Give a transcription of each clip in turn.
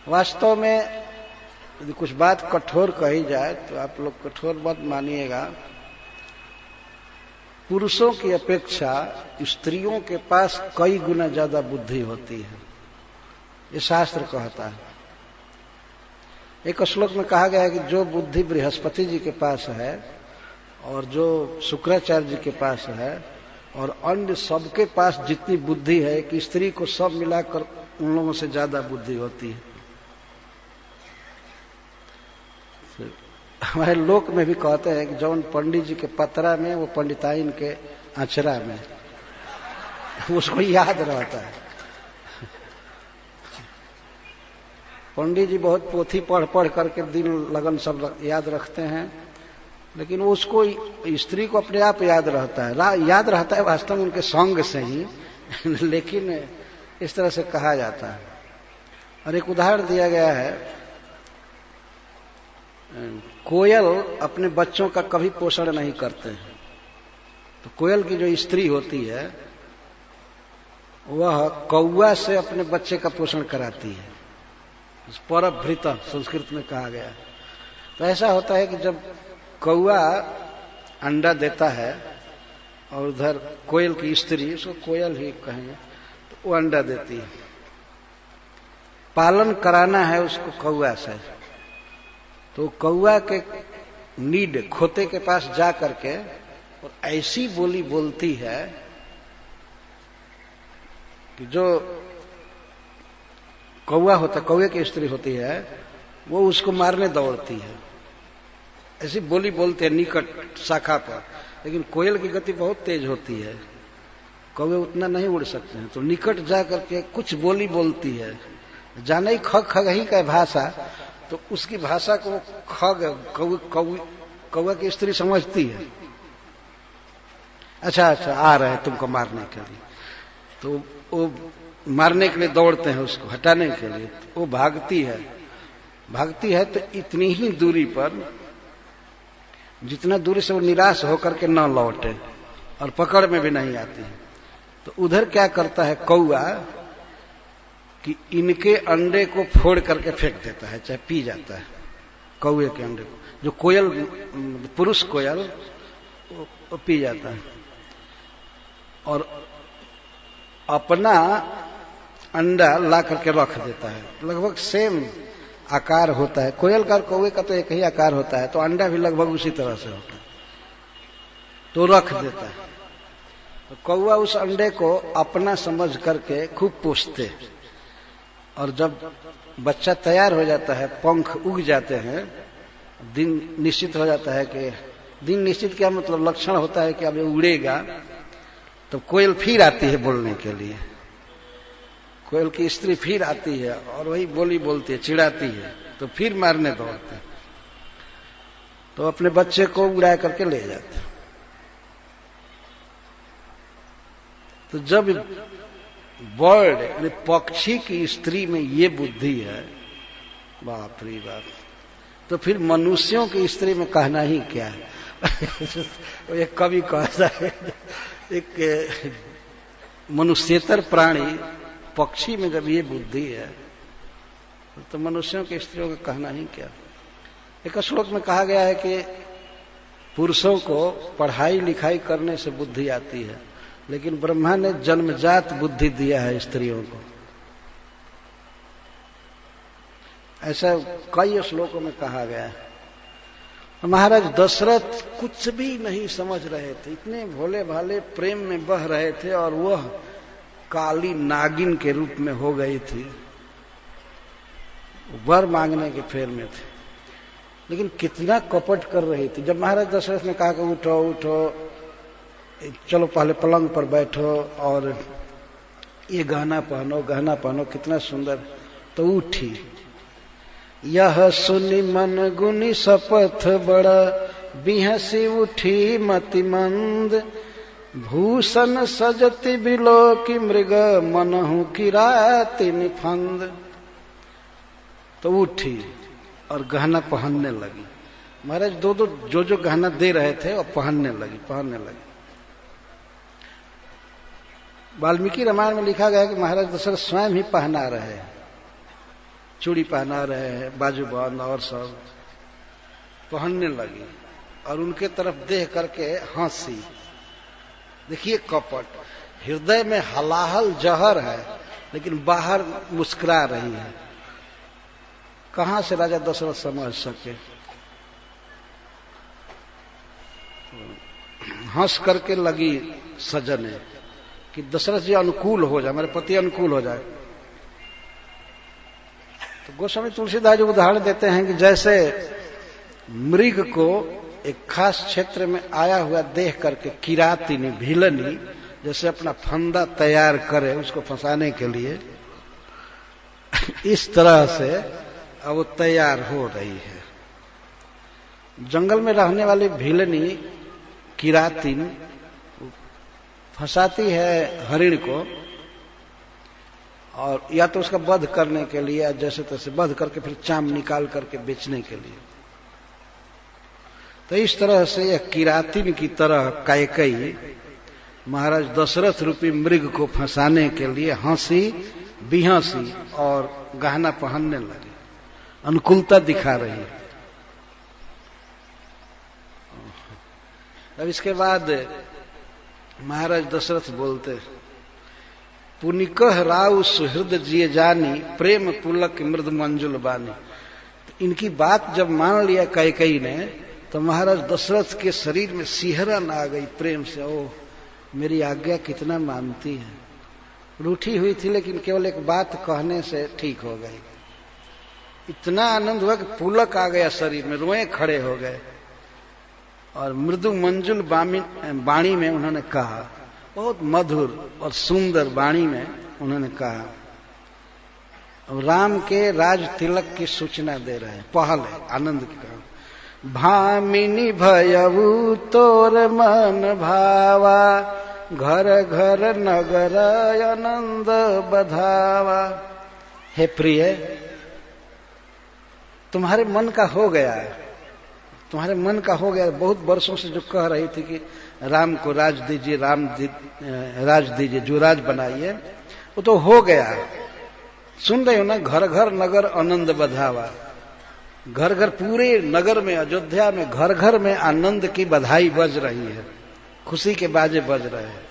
वास्तव में यदि कुछ बात कठोर कही जाए तो आप लोग कठोर मत मानिएगा। पुरुषों की अपेक्षा स्त्रियों के पास कई गुना ज्यादा बुद्धि होती है, ये शास्त्र कहता है। एक श्लोक में कहा गया है कि जो बुद्धि बृहस्पति जी के पास है और जो शुक्राचार्य जी के पास है और अन्य सबके पास जितनी बुद्धि है कि स्त्री को सब मिलाकर उन लोगों से ज्यादा बुद्धि होती है। हमारे लोक में भी कहते हैं कि जौन पंडित जी के पतरा में वो पंडिताइन के आचरा में, उसको याद रहता है। पंडित जी बहुत पोथी पढ़ पढ़ करके दिन लगन सब याद रखते हैं, लेकिन उसको स्त्री को अपने आप याद रहता है। याद रहता है वास्तव में उनके संग से ही, लेकिन इस तरह से कहा जाता है। और एक उदाहरण दिया गया है, कोयल अपने बच्चों का कभी पोषण नहीं करते हैं, तो कोयल की जो स्त्री होती है वह कौआ से अपने बच्चे का पोषण कराती है। परभृत संस्कृत में कहा गया है। तो ऐसा होता है कि जब कौआ अंडा देता है और उधर कोयल की स्त्री, उसको कोयल ही कहेंगे, तो वो अंडा देती है। पालन कराना है उसको कौआ से, तो कौआ के नीड खोते के पास जा करके और ऐसी बोली बोलती है कि जो कौआ होता, कौए की स्त्री होती है, वो उसको मारने दौड़ती है। ऐसी बोली बोलते हैं निकट शाखा पर, लेकिन कोयल की गति बहुत तेज होती है, कौवे उतना नहीं उड़ सकते हैं, तो निकट जा करके कुछ बोली बोलती है। जाने ही खग खग ही का भाषा, तो उसकी भाषा को खग कौवा की स्त्री समझती है। अच्छा आ रहे हैं तुमको मारने के लिए, तो वो मारने के लिए दौड़ते हैं, उसको हटाने के लिए। वो भागती है तो इतनी ही दूरी पर, जितना दूरी से वो निराश होकर के न लौटे और पकड़ में भी नहीं आती है, तो उधर क्या करता है कौआ कि इनके अंडे को फोड़ करके फेंक देता है, चाहे पी जाता है कौए के अंडे को। जो कोयल, पुरुष कोयल, वो पी जाता है और अपना अंडा ला करके रख देता है। लगभग सेम आकार होता है, कोयल का और कौवे का तो एक ही आकार होता है, तो अंडा भी लगभग उसी तरह से होता है, तो रख देता है। तो कौवा उस अंडे को अपना समझ करके खूब पोसते, और जब बच्चा तैयार हो जाता है, पंख उग जाते हैं, दिन निश्चित हो जाता है कि, दिन निश्चित क्या मतलब लक्षण होता है कि अब ये उड़ेगा, तो कोयल फिर आती है बोलने के लिए। कोयल की स्त्री फिर आती है और वही बोली बोलती है, चिढ़ाती है, तो फिर मारने दौड़ते हैं, तो अपने बच्चे को उड़ा करके ले जाते हैं। तो जब बर्ड यानी पक्षी की स्त्री में ये बुद्धि है, बाप रे बाप, तो फिर मनुष्यों की स्त्री में कहना ही क्या है। एक कवि कहता है, एक मनुष्येतर प्राणी पक्षी में जब ये बुद्धि है तो मनुष्यों की स्त्रियों का कहना ही क्या। एक श्लोक में कहा गया है कि पुरुषों को पढ़ाई लिखाई करने से बुद्धि आती है, लेकिन ब्रह्मा ने जन्मजात बुद्धि दिया है स्त्रियों को। ऐसा कई श्लोकों में कहा गया है। महाराज दशरथ कुछ भी नहीं समझ रहे थे, इतने भोले भाले प्रेम में बह रहे थे, और वह काली नागिन के रूप में हो गई थी, वर मांगने के फेर में थे, लेकिन कितना कपट कर रही थी। जब महाराज दशरथ ने कहा कि उठो उठो, चलो पहले पलंग पर बैठो और ये गहना पहनो, कितना सुंदर, तो उठी। यह सुनि मन गुनी शपथ बड़ा, बिहसी उठी मति मंद, भूषण सजति बिलोकी मृग, मनहु किराति निफंद। तो उठी और गहना पहनने लगी। महाराज दो जो गहना दे रहे थे वो पहनने लगी। वाल्मीकि रामायण में लिखा गया है कि महाराज दशरथ स्वयं ही पहना रहे हैं। चूड़ी पहना रहे हैं, बाजूबंद और सब पहनने लगी और उनके तरफ देख करके हंसी। देखिए कपट, हृदय में हलाहल जहर है लेकिन बाहर मुस्कुरा रही है। कहां से राजा दशरथ समझ सके? हंस करके लगी सजने कि दशरथ जी अनुकूल हो जाए, मेरे पति अनुकूल हो जाए। तो गोस्वामी तुलसीदास जी उदाहरण देते हैं कि जैसे मृग को एक खास क्षेत्र में आया हुआ देख करके किरातिनी, भिलनी जैसे अपना फंदा तैयार करे उसको फंसाने के लिए, इस तरह से अब वो तैयार हो रही है। जंगल में रहने वाली भिलनी किरातिन फंसाती है हरिण को, और या तो उसका वध करने के लिए या जैसे तैसे वध करके फिर चाम निकाल करके बेचने के लिए। तो इस तरह से यह किरातिन की तरह कैकेयी महाराज दशरथ रूपी मृग को फंसाने के लिए हंसी बिहंसी और गहना पहनने लगी, अनुकूलता दिखा रही है। अब इसके बाद महाराज दशरथ बोलते, पुनिकह राउ सुहृद जिये जानी, प्रेम पुलक मृद मंजुल बानी। तो इनकी बात जब मान लिया कैकेयी ने, तो महाराज दशरथ के शरीर में सिहरन आ गई प्रेम से। ओह, मेरी आज्ञा कितना मानती है। रूठी हुई थी लेकिन केवल एक बात कहने से ठीक हो गई। इतना आनंद हुआ कि पुलक आ गया शरीर में, रोए खड़े हो गए। और मृदु मंजुल वाणी में उन्होंने कहा, बहुत मधुर और सुंदर वाणी में उन्होंने कहा, राम के राज तिलक की सूचना दे रहे हैं। पहल है आनंद की कहा, भामिनी भयऊ तोर मन भावा, घर घर नगर आनंद बधावा। हे प्रिय, तुम्हारे मन का हो गया, तुम्हारे मन का हो गया। बहुत वर्षों से जो कह रही थी कि राम को राज दीजिए, राज दीजिए, जो राज बनाइए, वो तो हो गया। सुन रहे हो ना, घर घर नगर आनंद बधावा। घर घर, पूरे नगर में, अयोध्या में घर घर में आनंद की बधाई बज रही है, खुशी के बाजे बज रहे हैं।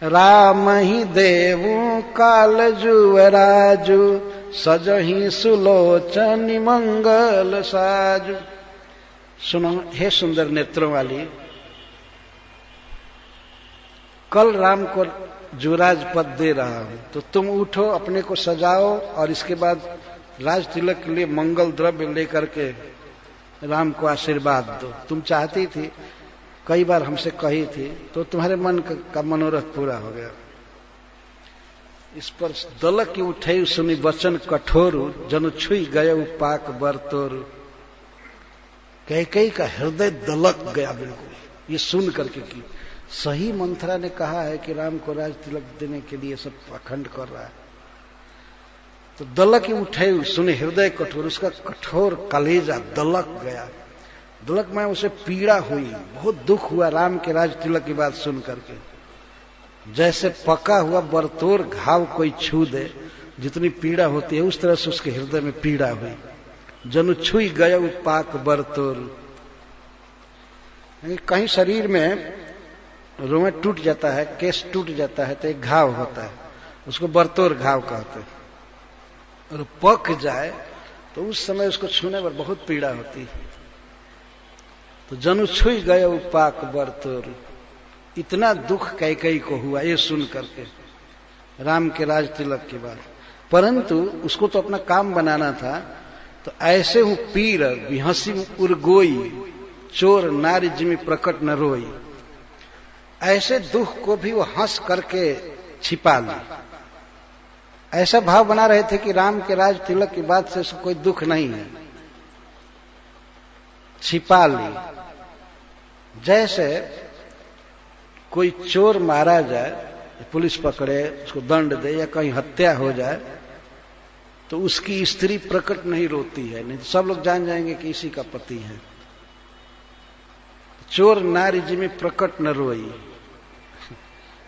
राम ही देवू काल जुवराजू, सजही सुलोचन मंगल साजू। सुनो हे सुंदर नेत्रों वाली, कल राम को जुवराज पद दे रहा हूं, तो तुम उठो, अपने को सजाओ और इसके बाद राज तिलक के लिए मंगल द्रव्य लेकर के राम को आशीर्वाद दो। तुम चाहती थी, कई बार हमसे कही थी, तो तुम्हारे मन का मनोरथ पूरा हो गया। इस पर दलक की उठे सुनी वचन कठोरु, जनु छुई गए पाक बरतोरु। कैकेयी का हृदय दलक गया बिल्कुल ये सुन करके कि सही मंथरा ने कहा है कि राम को राज तिलक देने के लिए सब अखंड कर रहा है। तो दलक ही उठे सुने हृदय कठोर, उसका कठोर कलेजा दलक गया। दलक में उसे पीड़ा हुई, बहुत दुख हुआ राम के राज तिलक की बात सुन करके। जैसे पका हुआ बरतोर घाव कोई छू दे, जितनी पीड़ा होती है उस तरह से उसके हृदय में पीड़ा हुई। जनु छुई गया पाक बरतोर। कहीं शरीर में रोम टूट जाता है, केस टूट जाता है तो एक घाव होता है, उसको बरतोर घाव कहते हैं। और पक जाए तो उस समय उसको छूने पर बहुत पीड़ा होती है। तो जनु छुई गए पाक बरतोर। इतना दुख कैकेयी को हुआ ये सुन करके राम के राज तिलक के बाद। परंतु उसको तो अपना काम बनाना था। तो ऐसे हूं पीर बिहसी उर्गोई, चोर नारी जिमी प्रकट न रोई। ऐसे दुख को भी वो हंस करके छिपा ली। ऐसा भाव बना रहे थे कि राम के राज तिलक की बात से कोई दुख नहीं है, छिपा ली। जैसे कोई चोर मारा जाए, पुलिस पकड़े, उसको दंड दे या कहीं हत्या हो जाए तो उसकी स्त्री प्रकट नहीं रोती है, नहीं तो सब लोग जान जाएंगे कि इसी का पति है। चोर नारी जी में प्रकट न रोई।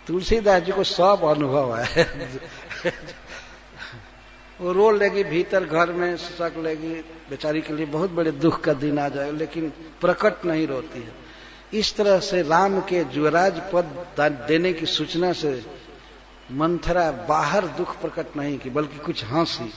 तुलसीदास जी को सब अनुभव है। वो रो लेगी भीतर घर में, सक लेगी, बेचारी के लिए बहुत बड़े दुख का दिन आ जाएगा, लेकिन प्रकट नहीं रोती है। इस तरह से राम के युवराज पद देने की सूचना से मंथरा बाहर दुख प्रकट नहीं की, बल्कि कुछ हंसी,